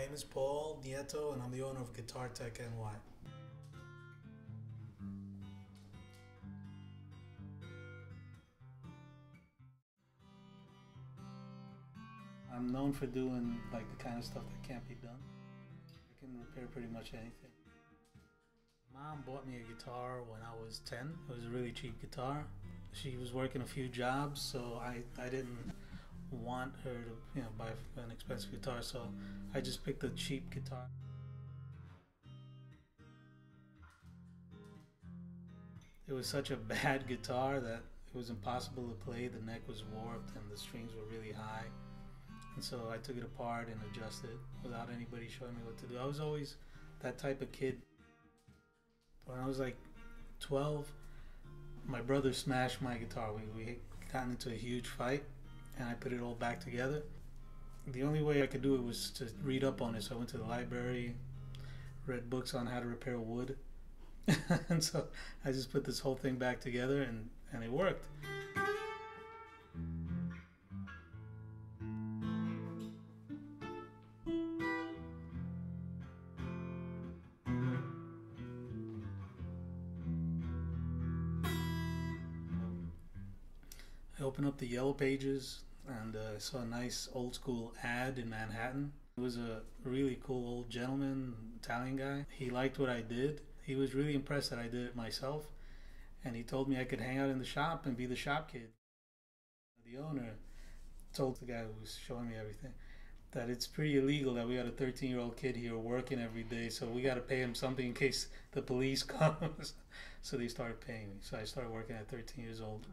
name is Paul Nieto, and I'm the owner of GuitarTech NY. I'm known for doing like the kind of stuff that can't be done. I can repair pretty much anything. Mom bought me a guitar when I was 10. It was a really cheap guitar. She was working a few jobs, so I didn't want her to buy an expensive guitar, so I just picked a cheap guitar. It was such a bad guitar that it was impossible to play. The neck was warped and the strings were really high. And so I took it apart and adjusted it without anybody showing me what to do. I was always that type of kid. When I was like 12, my brother smashed my guitar. We got into a huge fight and I put it all back together. The only way I could do it was to read up on it. So I went to the library, read books on how to repair wood. And so I just put this whole thing back together and it worked. I opened up the Yellow Pages and I saw a nice old school ad in Manhattan. It was a really cool old gentleman, Italian guy. He liked what I did. He was really impressed that I did it myself, and he told me I could hang out in the shop and be the shop kid. The owner told the guy who was showing me everything that it's pretty illegal that we got a 13-year-old kid here working every day, so we got to pay him something in case the police comes. So they started paying me. So I started working at 13 years old.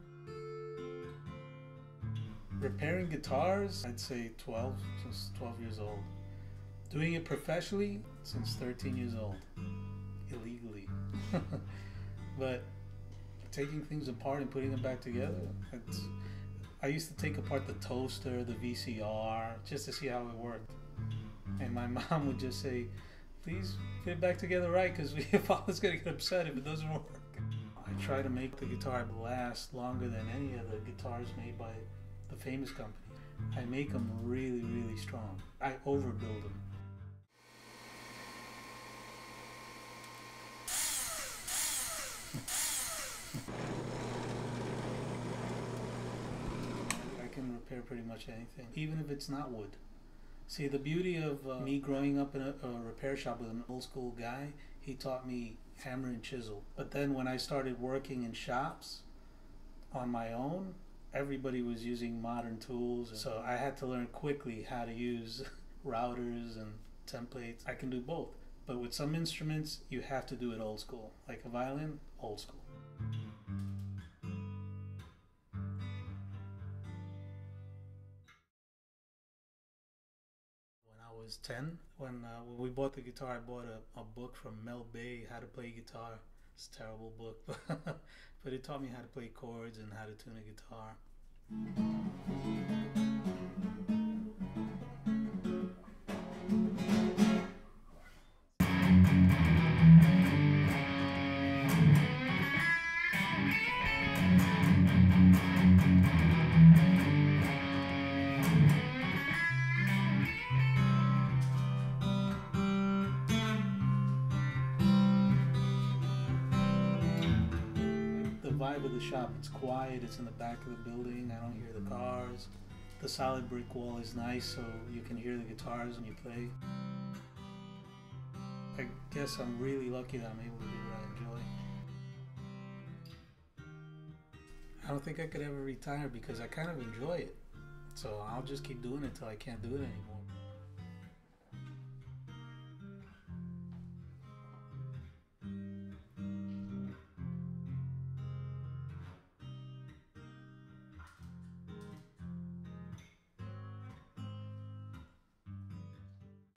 Repairing guitars, I'd say 12, since 12 years old. Doing it professionally, since 13 years old. Illegally. But taking things apart and putting them back together, I used to take apart the toaster, the VCR, just to see how it worked. And my mom would just say, please put it back together right, because Father's going to get upset if it doesn't work. I try to make the guitar last longer than any of the guitars made by the famous company. I make them really, really strong. I overbuild them. I can repair pretty much anything, even if it's not wood. See, the beauty of me growing up in a repair shop with an old school guy, he taught me hammer and chisel. But then when I started working in shops on my own, everybody was using modern tools, so I had to learn quickly how to use routers and templates. I can do both, but with some instruments you have to do it old school. Like a violin, old school. When I was 10, when we bought the guitar, I bought a book from Mel Bay, How to Play Guitar. It's a terrible book, but it taught me how to play chords and how to tune a guitar. Vibe of the shop, it's quiet, it's in the back of the building, I don't hear the cars. The solid brick wall is nice, so you can hear the guitars when you play. I guess I'm really lucky that I'm able to do what I enjoy. I don't think I could ever retire because I kind of enjoy it, so I'll just keep doing it till I can't do it anymore.